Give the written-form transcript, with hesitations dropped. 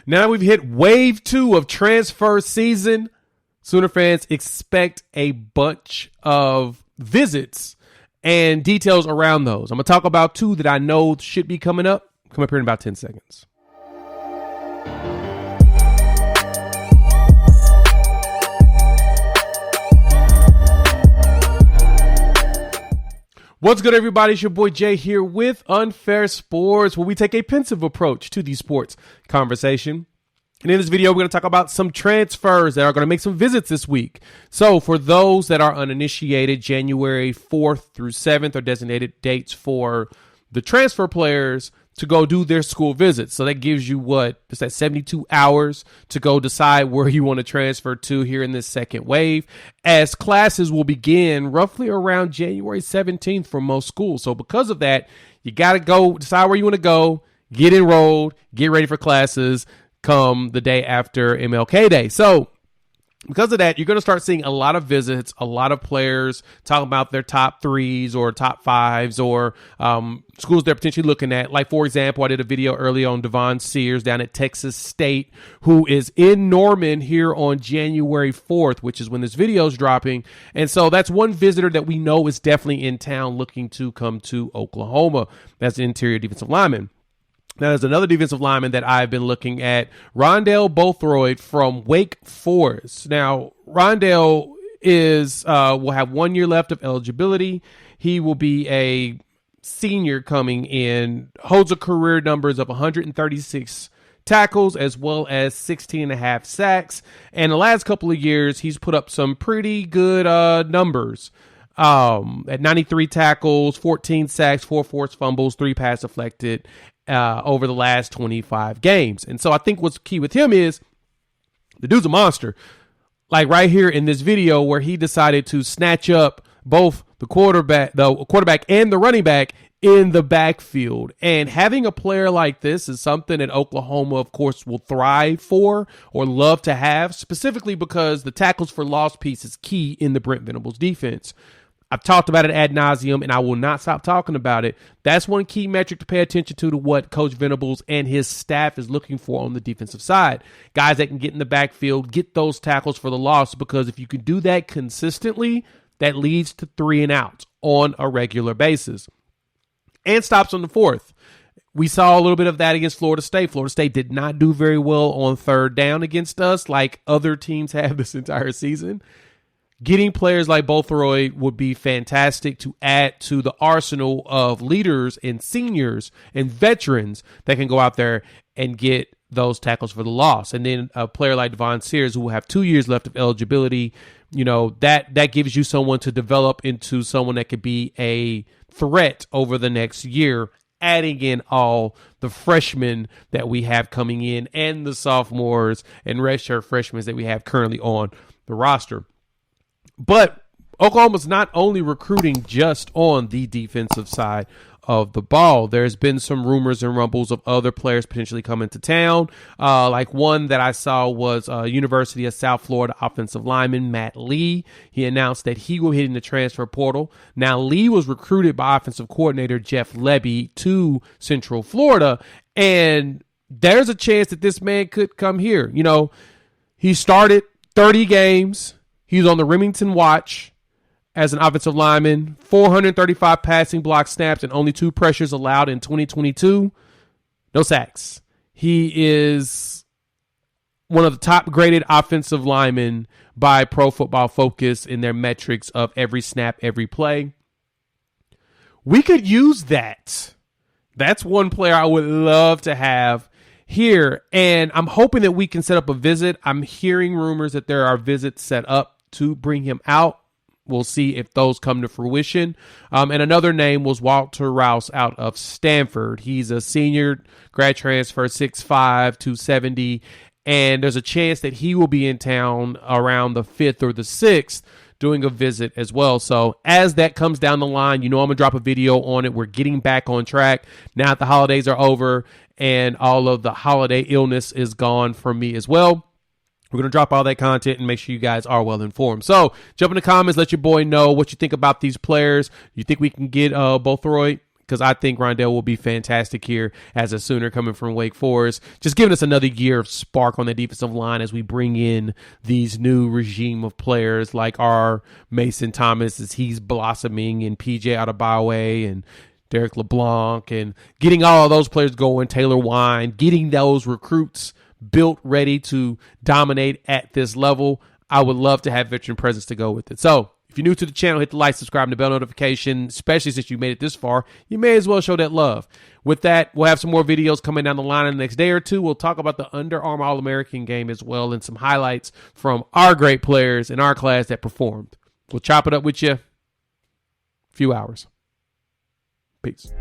Now we've hit wave 2 of transfer season. Sooner fans, expect a bunch of visits and details around those. I'm going to talk about 2 that I know should be coming up. Come up here in about 10 seconds. What's good, everybody? It's your boy Jay here with Unfair Sports, where we take a pensive approach to the sports conversation. And in this video, we're going to talk about some transfers that are going to make some visits this week. So for those that are uninitiated, January 4th through 7th are designated dates for the transfer players to go do their school visits. So that gives you it's that 72 hours to go decide where you want to transfer to here in this second wave, as classes will begin roughly around January 17th for most schools. So because of that, you got to go decide where you want to go, get enrolled, get ready for classes come the day after MLK Day. So because of that, you're going to start seeing a lot of visits, a lot of players talking about their top 3s or top 5s or schools they're potentially looking at. Like, for example, I did a video earlier on Devon Sears down at Texas State, who is in Norman here on January 4th, which is when this video is dropping. And so that's one visitor that we know is definitely in town looking to come to Oklahoma. That's the interior defensive lineman. Now, there's another defensive lineman that I've been looking at, Rondelle from Wake Forest. Now, Rondelle will have 1 year left of eligibility. He will be a senior coming in, holds a career numbers of 136 tackles as well as 16 and a half sacks. And the last couple of years, he's put up some pretty good numbers. At 93 tackles, 14 sacks, 4 forced fumbles, 3 pass deflected over the last 25 games. And so I think what's key with him is the dude's a monster. Like right here in this video where he decided to snatch up both the quarterback and the running back in the backfield. And having a player like this is something that Oklahoma, of course, will thrive for or love to have, specifically because the tackles for loss piece is key in the Brent Venables defense. I've talked about it ad nauseum, and I will not stop talking about it. That's one key metric to pay attention to what Coach Venables and his staff is looking for on the defensive side. Guys that can get in the backfield, get those tackles for the loss, because if you can do that consistently, that leads to 3 and outs on a regular basis. And stops on the 4th. We saw a little bit of that against Florida State. Florida State did not do very well on 3rd down against us like other teams have this entire season. Getting players like Bothroyd would be fantastic to add to the arsenal of leaders and seniors and veterans that can go out there and get those tackles for the loss. And then a player like Devon Sears, who will have 2 years left of eligibility, that gives you someone to develop into someone that could be a threat over the next year, adding in all the freshmen that we have coming in and the sophomores and redshirt freshmen that we have currently on the roster. But Oklahoma's not only recruiting just on the defensive side of the ball. There's been some rumors and rumbles of other players potentially coming to town. Like one that I saw was University of South Florida offensive lineman Matt Lee. He announced that he will hit in the transfer portal. Now, Lee was recruited by offensive coordinator Jeff Lebby to Central Florida, and there's a chance that this man could come here. He started 30 games. He's on the Remington watch as an offensive lineman, 435 passing block snaps and only 2 pressures allowed in 2022. No sacks. He is one of the top graded offensive linemen by Pro Football Focus in their metrics of every snap, every play. We could use that. That's one player I would love to have here, and I'm hoping that we can set up a visit. I'm hearing rumors that there are visits set up to bring him out. We'll see if those come to fruition. And another name was Walter Rouse out of Stanford. He's a senior grad transfer, 6'5", 270, and there's a chance that he will be in town around the 5th or the 6th doing a visit as well. So as that comes down the line, I'm going to drop a video on it. We're getting back on track now that the holidays are over and all of the holiday illness is gone from me as well. We're going to drop all that content and make sure you guys are well informed. So jump in the comments, let your boy know what you think about these players. You think we can get Bothroyd because I think Rondelle will be fantastic here as a Sooner coming from Wake Forest. Just giving us another year of spark on the defensive line as we bring in these new regime of players like our Mason Thomas as he's blossoming, and PJ Adebayo and Derek LeBlanc, and getting all of those players going, Taylor Wine, getting those recruits built, ready to dominate at this level. I would love to have veteran presence to go with it. So if you're new to the channel, hit the like, subscribe, and the bell notification, especially since you made it this far. You may as well show that love. With that, we'll have some more videos coming down the line in the next day or two. We'll talk about the Under Armour All-American game as well and some highlights from our great players in our class that performed. We'll chop it up with you in a few hours. Peace.